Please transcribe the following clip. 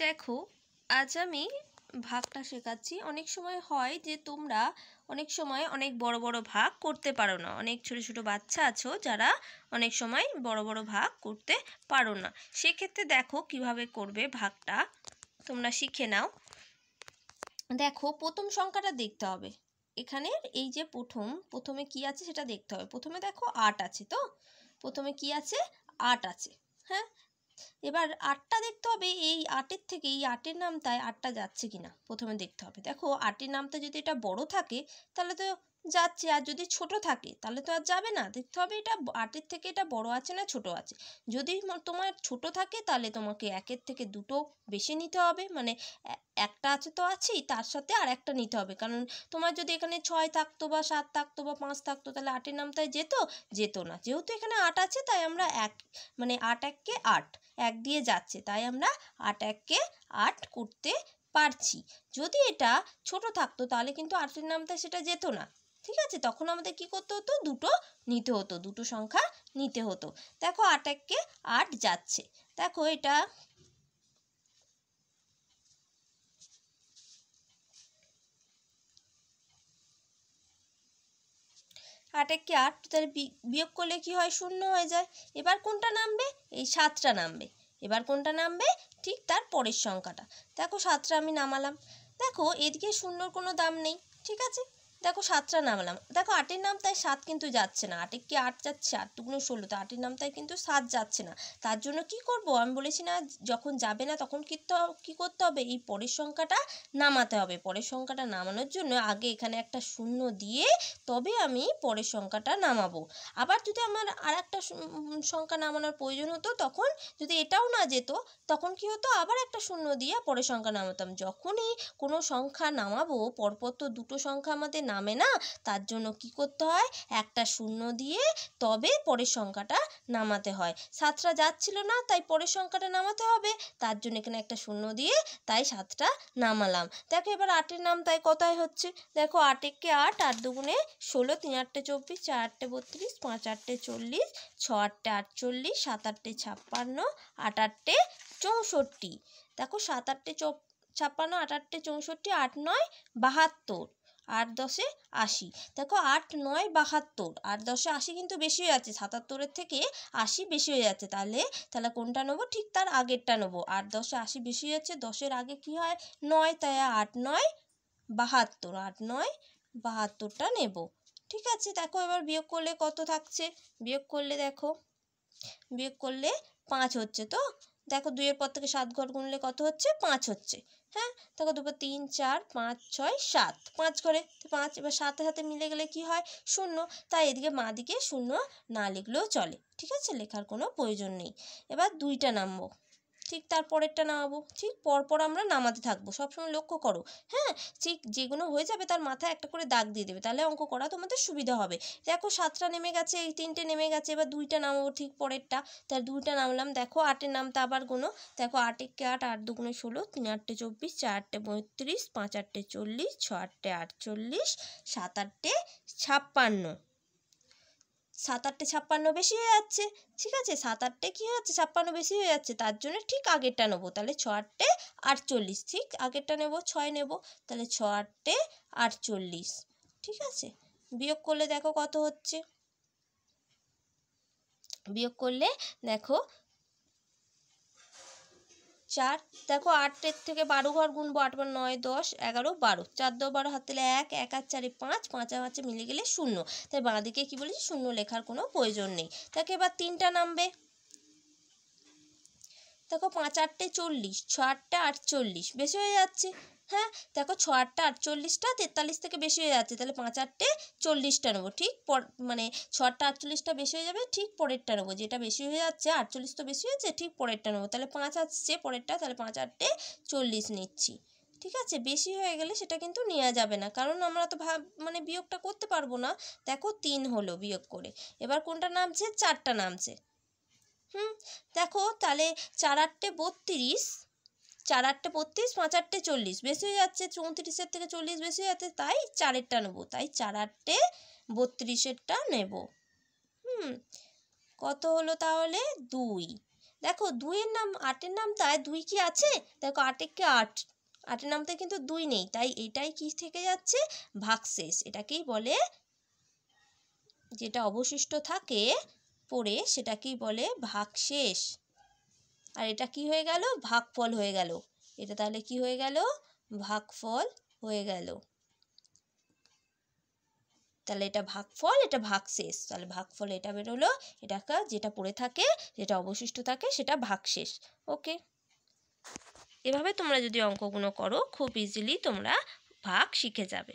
দেখো, আজ আমি ভাগটা শেখাচ্ছি। অনেক সময় হয় যে তোমরা অনেক সময় অনেক বড় বড় ভাগ করতে পারো না। অনেক ছোট ছোট বাচ্চা আছো যারা অনেক সময় বড় বড় ভাগ করতে পারো না। সেক্ষেত্রে দেখো কিভাবে করবে ভাগটা, তোমরা শিখে নাও। দেখো, প্রথম সংখ্যাটা দেখতে হবে। এখানের এই যে প্রথমে কি আছে সেটা দেখতে হবে। প্রথমে দেখো 8 আছে, তো প্রথমে কি আছে? 8 আছে। হ্যাঁ, এবার 8টা দেখতে হবে। এই 8-এর থেকে এই 8-এর নামটায় 8টা যাচ্ছে কিনা প্রথমে দেখতে হবে। দেখো, 8-এর নামটা যদি এটা বড় থাকে তাহলে তো যাচ্ছে, আর যদি ছোট থাকে তাহলে তো আর যাবে না। দেখতে হবে এটা 8-এর থেকে এটা বড় আছে না ছোট আছে। যদি তোমার ছোট থাকে তাহলে তোমাকে 1-এর থেকে দুটো বেশি নিতে হবে, মানে একটা আছে তো আছেই, তার সাথে আর একটা নিতে হবে। কারণ তোমার যদি এখানে 6 থাকতো বা 7 থাকতো বা 5 থাকতো তাহলে 8-এর নামটায় যেত না। যেহেতু এখানে 8 আছে তাই আমরা 1 মানে 8-1-কে 8 1 দিয়ে যাচ্ছে, তাই আমরা 8-1-কে 8 করতে পারছি। যদি এটা ছোট থাকতো তাহলে কিন্তু 8-এর নামটা সেটা যেত না। ঠিক আছে, তখন আমাদের কি করতে হতো? দুটো নিতে হতো, দুটো সংখ্যা নিতে হতো। দেখো, 8-1-কে 8 যাচ্ছে। দেখো, এটা 8-1-কে 8, তাহলে বিয়োগ করলে কি হয়? 0 হয়ে যায়। এবার কোনটা নামবে? এই 7টা নামবে। এবার কোনটা নামবে? ঠিক তার পরের সংখ্যাটা। দেখো, 7টা আমি নামালাম। দেখো, এদিকে 0-র কোনো দাম নেই। ঠিক আছে, দেখো 7টা নামালাম। দেখো, 8-এর নামটায় 7 কিন্তু যাচ্ছে না। 8-1-কে 8 যাচ্ছে, 8 2 16, তো 8-এর নামটায় কিন্তু 7 যাচ্ছে না। তার জন্য কি করব? আমি বলেছি না, যখন যাবে না তখন কি করতে হবে? এই পরের সংখ্যাটা নামাতে হবে। পরের সংখ্যাটা নামানোর জন্য আগে এখানে একটা 0 দিয়ে তবে আমি পরের সংখ্যাটা নামাবো। আবার যদি আমার আর একটা সংখ্যা নামানোর প্রয়োজন হতো, তখন যদি এটাও না যেত তখন কি হতো? আবার একটা 0 দিয়ে পরের সংখ্যা নামাতাম। যখনই কোনো সংখ্যা নামাবো, পরপর তো দুটো সংখ্যা আমাদের নামে না, তার জন্য কি করতে হয়? একটা 0 দিয়ে তবে পরের সংখ্যাটা নামাতে হয়। 7টা যাচ্ছিল না, তাই পরের সংখ্যাটা নামাতে হবে। তার জন্য এখানে একটা 0 দিয়ে তাই 7টা নামালাম। দেখো, এবার 8-এর নাম তাই কথায় হচ্ছে। দেখো, 8-1-কে 8, 8 2 16, 3 8 24, 4 8 32, 5 8 40, 6 8 48, 7 8 56, 8 8 64। দেখো, 7 8 56, 8 8 64, 8 9 72, 8 10 80। দেখো, 8 9 72, 8 10 80 কিন্তু বেশি হয়ে যাচ্ছে। 77-এর থেকে 80 বেশি হয়ে যাচ্ছে। তাহলে কোনটা নেবো? ঠিক তার আগেরটা নেবো। 8 10 80 বেশি হয়ে যাচ্ছে, 10-এর আগে কি হয়? 9, তাই 8 9 72, 8 9 72টা নেব। ঠিক আছে, দেখো এবার বিয়োগ করলে কত থাকছে? বিয়োগ করলে দেখো, বিয়োগ করলে 5 হচ্ছে। তো দেখো, 2-এর পর থেকে 7 ঘর গুনলে কত হচ্ছে? 5 হচ্ছে। হ্যাঁ, দেখো, 2 3 4 5 6 7, 5 ঘরে 5। এবার 7-এর সাথে মিলে গেলে কি হয়? 0। তাই এদিকে বাঁ দিকে 0 না লিখলেও চলে। ঠিক আছে, লেখার কোনো প্রয়োজন নেই। এবার 2টা নামবো, ঠিক তার পরেরটা নামাবো। ঠিক পরপর আমরা নামাতে থাকবো, সবসময় লক্ষ্য করো। হ্যাঁ, ঠিক যেগুলো হয়ে যাবে তার মাথায় একটা করে দাগ দিয়ে দেবে, তাহলে অঙ্ক করা তোমাদের সুবিধা হবে। দেখো, 7টা নেমে গেছে, এই 3টে নেমে গেছে। এবার 2টা নামাবো ঠিক পরেরটা। তাহলে 2টা নামলাম। দেখো, 8-এর নামটা আবার গোনো। দেখো, 8-1-কে 8, 8 2 16, 3 8 24, 4 8 32, 5 8 40, 6 8 48, 7 8 56। 7 8 56 বেশি হয়ে যাচ্ছে। ঠিক আছে, 7 8 কি হয়ে যাচ্ছে? 56 বেশি হয়ে যাচ্ছে। তার জন্য ঠিক আগেরটা নেবো। তাহলে 6 8 48, ঠিক আগেরটা নেবো, 6 নেব। তাহলে 6 8 48। ঠিক আছে, বিয়োগ করলে দেখো কত হচ্ছে। বিয়োগ করলে দেখো 4। দেখো, 8-এর থেকে 12 ঘর গুনবো। 8 বার 9 10 11 12, 4 10 12, হাত দিলে 1 1 আর 4 5, 5 আর 5 মিলে গেলে 0। তাই বাঁ দিকে কি বলেছি? 0 লেখার কোনো প্রয়োজন নেই। দেখো, এবার 3টা নামবে। দেখো, 5 8 40, 6 8 48, বেশি হয়ে যাচ্ছে। হ্যাঁ, দেখো, 6 8 48টা 43 থেকে বেশি হয়ে যাচ্ছে। তাহলে 5 8 40টা নেবো। ঠিক মানে 6 8 48টা বেশি হয়ে যাবে, ঠিক পরেরটা নেবো। যেটা বেশি হয়ে যাচ্ছে, 48 তো বেশি হয়েছে, ঠিক পরেরটা নেবো। তাহলে 5 আসছে পরেরটা, তাহলে 5 8 40 নিচ্ছি। ঠিক আছে, বেশি হয়ে গেলে সেটা কিন্তু নেওয়া যাবে না, কারণ আমরা তো মানে বিয়োগটা করতে পারবো না। দেখো, 3 হলো বিয়োগ করে। এবার কোনটা নামছে? 4টা নামছে। দেখো, তাহলে 4 8 32, 4 8 32, 5 8 40, বেশি হয়ে যাচ্ছে। 34-এর থেকে 40 বেশি হয়ে যাচ্ছে, তাই 4-এরটা নেবো। তাই 4 8 32-এরটা নেব। কত হলো তাহলে? 2। দেখো 2-এর নাম 8-এর নামটায় 2 কি আছে? দেখো 8 একে 8, 8-এর নামটায় কিন্তু 2 নেই, তাই এটাই কি থেকে যাচ্ছে? ভাগশেষ। এটাকেই বলে, যেটা অবশিষ্ট থাকে পড়ে সেটাকেই বলে ভাগশেষ। আর এটা কি হয়ে গেল? ভাগফল হয়ে গেল। এটা তাহলে কি হয়ে গেল? ভাগফল হয়ে গেল। তাহলে এটা ভাগফল, এটা ভাগশেষ। তাহলে ভাগফল এটা বেরোলো, এটাকে যেটা পড়ে থাকে, যেটা অবশিষ্ট থাকে সেটা ভাগশেষ। ওকে, এভাবে তোমরা যদি অঙ্কগুলো করো খুব ইজিলি তোমরা ভাগ শিখে যাবে।